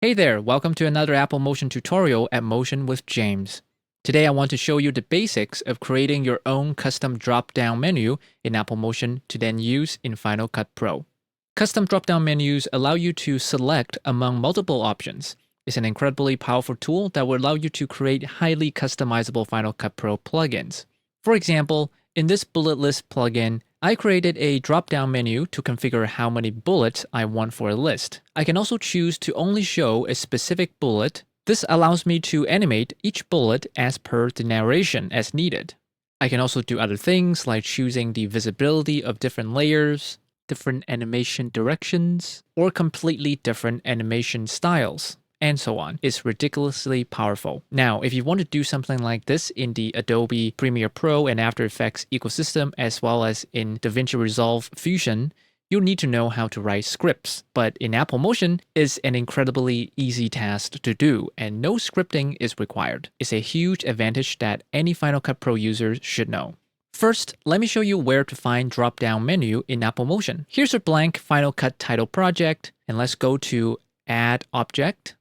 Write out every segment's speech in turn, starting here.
Hey there, welcome to another Apple Motion tutorial at Motion with James. Today I want to show you the basics of creating your own custom drop-down menu in Apple Motion to then use in Final Cut Pro. Custom drop-down menus allow you to select among multiple options. It's an incredibly powerful tool that will allow you to create highly customizable Final Cut Pro plugins. For example, in this bullet list plugin, I created a drop-down menu to configure how many bullets I want for a list. I can also choose to only show a specific bullet. This allows me to animate each bullet as per the narration as needed. I can also do other things like choosing the visibility of different layers, different animation directions, or completely different animation styles, and so on. It's ridiculously powerful. Now, if you want to do something like this in the Adobe Premiere Pro and After Effects ecosystem, as well as in DaVinci Resolve Fusion, you'll need to know how to write scripts. But in Apple Motion, it's an incredibly easy task to do, and no scripting is required. It's a huge advantage that any Final Cut Pro user should know. First, let me show you where to find drop-down menu in Apple Motion. Here's a blank Final Cut title project, and let's go to Add Object.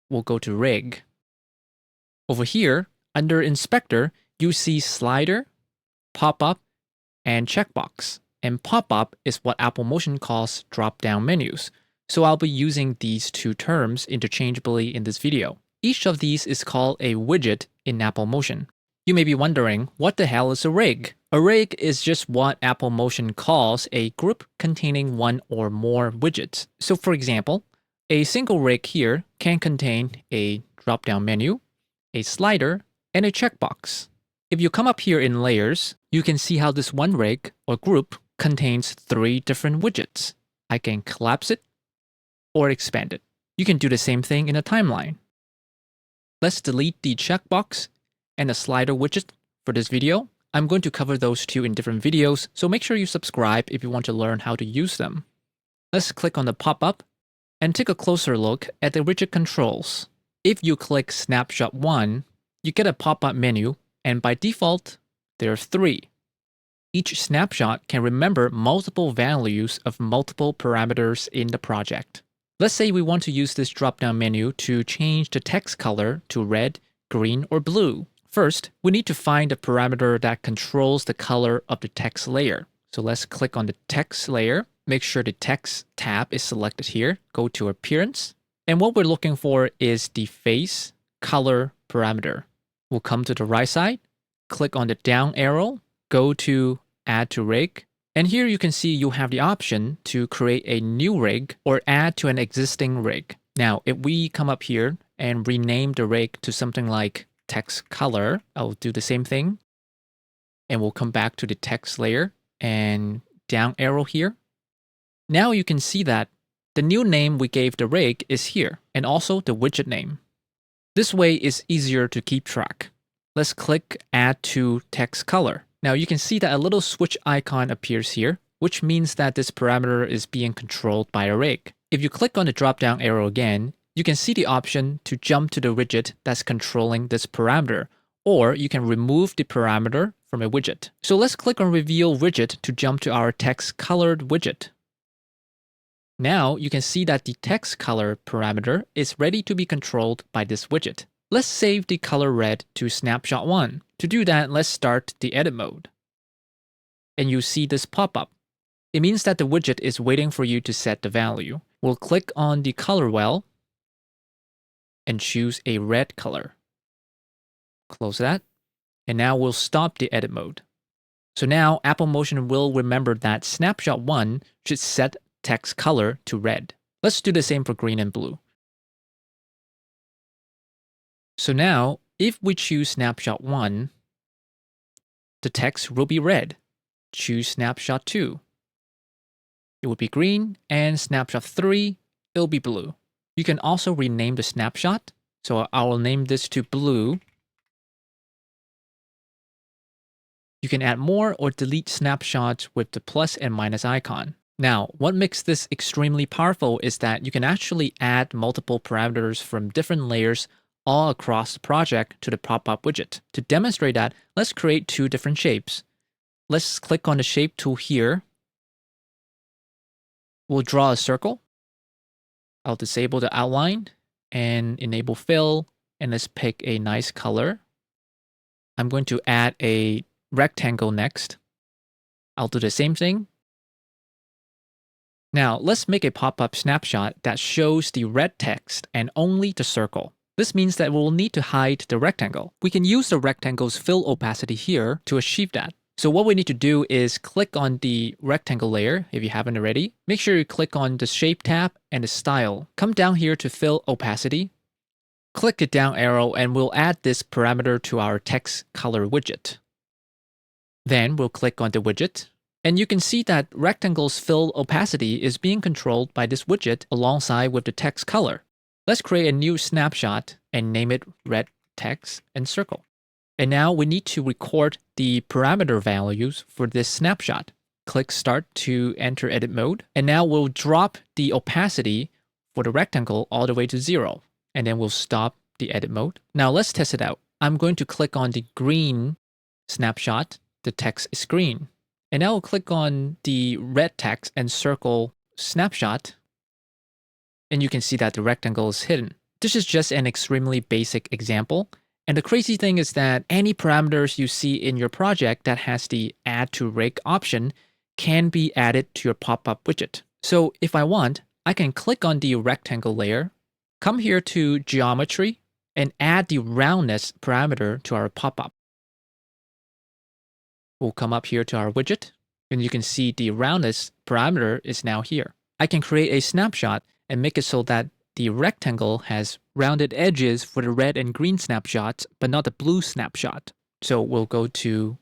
We'll go to Rig. Over here, under Inspector, you see Slider, Pop-up, and Checkbox. And Pop-up is what Apple Motion calls drop-down menus. So I'll be using these two terms interchangeably in this video. Each of these is called a widget in Apple Motion. You may be wondering, what the hell is a rig? A rig is just what Apple Motion calls a group containing one or more widgets. So for example, a single rig here can contain a drop-down menu, a slider, and a checkbox. If you come up here in Layers, you can see how this one rig or group contains 3 different widgets. I can collapse it or expand it. You can do the same thing in a timeline. Let's delete the checkbox and the slider widget for this video. I'm going to cover those two in different videos, so make sure you subscribe if you want to learn how to use them. Let's click on the pop-up and take a closer look at the widget controls. If you click Snapshot 1, you get a pop-up menu, and by default, there are 3. Each snapshot can remember multiple values of multiple parameters in the project. Let's say we want to use this drop-down menu to change the text color to red, green, or blue. First, we need to find a parameter that controls the color of the text layer. So let's click on the text layer. Make sure the text tab is selected here. Go to Appearance. And what we're looking for is the face color parameter. We'll come to the right side, click on the down arrow, go to Add to Rig. And here you can see you have the option to create a new rig or add to an existing rig. Now, if we come up here and rename the rig to something like text color, I'll do the same thing. And we'll come back to the text layer and down arrow here. Now you can see that the new name we gave the rig is here, and also the widget name. This way it's easier to keep track. Let's click Add to Text Color. Now you can see that a little switch icon appears here, which means that this parameter is being controlled by a rig. If you click on the drop-down arrow again, you can see the option to jump to the widget that's controlling this parameter, or you can remove the parameter from a widget. So let's click on Reveal Widget to jump to our text colored widget. Now you can see that the text color parameter is ready to be controlled by this widget. Let's save the color red to Snapshot 1. To do that, let's start the edit mode. And you see this pop-up. It means that the widget is waiting for you to set the value. We'll click on the color well and choose a red color. Close that. And now we'll stop the edit mode. So now Apple Motion will remember that Snapshot 1 should set text color to red. Let's do the same for green and blue. So now, if we choose Snapshot 1, the text will be red. Choose Snapshot 2. It will be green, and Snapshot 3, it will be blue. You can also rename the snapshot. So I will name this to blue. You can add more or delete snapshots with the plus and minus icon. Now, what makes this extremely powerful is that you can actually add multiple parameters from different layers all across the project to the pop-up widget. To demonstrate that, let's create 2 different shapes. Let's click on the Shape tool here. We'll draw a circle. I'll disable the outline and enable fill. And let's pick a nice color. I'm going to add a rectangle next. I'll do the same thing. Now, let's make a pop-up snapshot that shows the red text and only the circle. This means that we'll need to hide the rectangle. We can use the rectangle's fill opacity here to achieve that. So what we need to do is click on the rectangle layer if you haven't already. Make sure you click on the Shape tab and the Style. Come down here to Fill Opacity. Click the down arrow and we'll add this parameter to our text color widget. Then we'll click on the widget. And you can see that rectangle's fill opacity is being controlled by this widget alongside with the text color. Let's create a new snapshot and name it red text and circle. And now we need to record the parameter values for this snapshot. Click Start to enter edit mode. And now we'll drop the opacity for the rectangle all the way to 0. And then we'll stop the edit mode. Now let's test it out. I'm going to click on the green snapshot. The text is green. And now we'll click on the red text and circle snapshot. And you can see that the rectangle is hidden. This is just an extremely basic example. And the crazy thing is that any parameters you see in your project that has the Add to Rig option can be added to your pop-up widget. So if I want, I can click on the rectangle layer, come here to Geometry, and add the roundness parameter to our pop-up. We'll come up here to our widget, and you can see the roundness parameter is now here. I can create a snapshot and make it so that the rectangle has rounded edges for the red and green snapshots, but not the blue snapshot. So we'll go to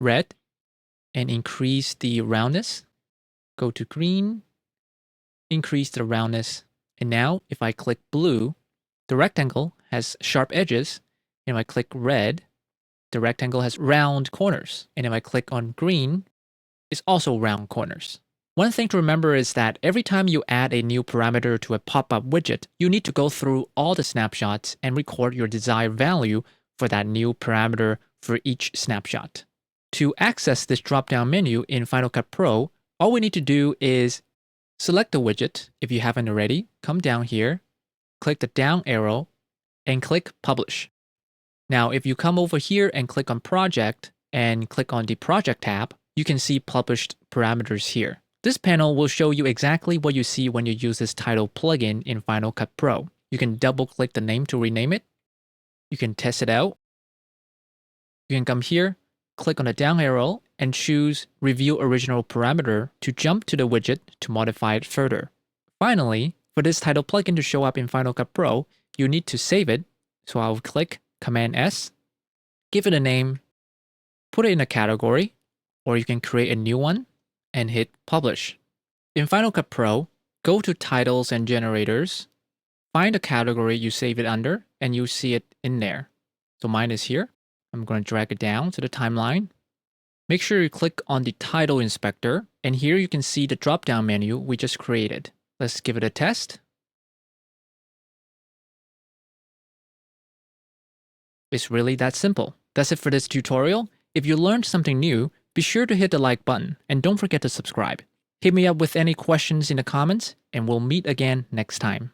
red and increase the roundness. Go to green, increase the roundness. And now if I click blue, the rectangle has sharp edges. And if I click red, the rectangle has round corners. And if I click on green, it's also round corners. One thing to remember is that every time you add a new parameter to a pop-up widget, you need to go through all the snapshots and record your desired value for that new parameter for each snapshot. To access this drop-down menu in Final Cut Pro, all we need to do is select the widget if you haven't already, come down here, click the down arrow, and click Publish. Now, if you come over here and click on Project and click on the Project tab, you can see published parameters here. This panel will show you exactly what you see when you use this title plugin in Final Cut Pro. You can double-click the name to rename it. You can test it out. You can come here, click on the down arrow, and choose Review Original Parameter to jump to the widget to modify it further. Finally, for this title plugin to show up in Final Cut Pro, you need to save it. So I'll click Command-S, give it a name, put it in a category, or you can create a new one, and hit Publish. In Final Cut Pro, go to Titles and Generators, find the category you save it under, and you'll see it in there. So mine is here. I'm going to drag it down to the timeline. Make sure you click on the Title Inspector, and here you can see the drop-down menu we just created. Let's give it a test. It's really that simple. That's it for this tutorial. If you learned something new, be sure to hit the like button and don't forget to subscribe. Hit me up with any questions in the comments and we'll meet again next time.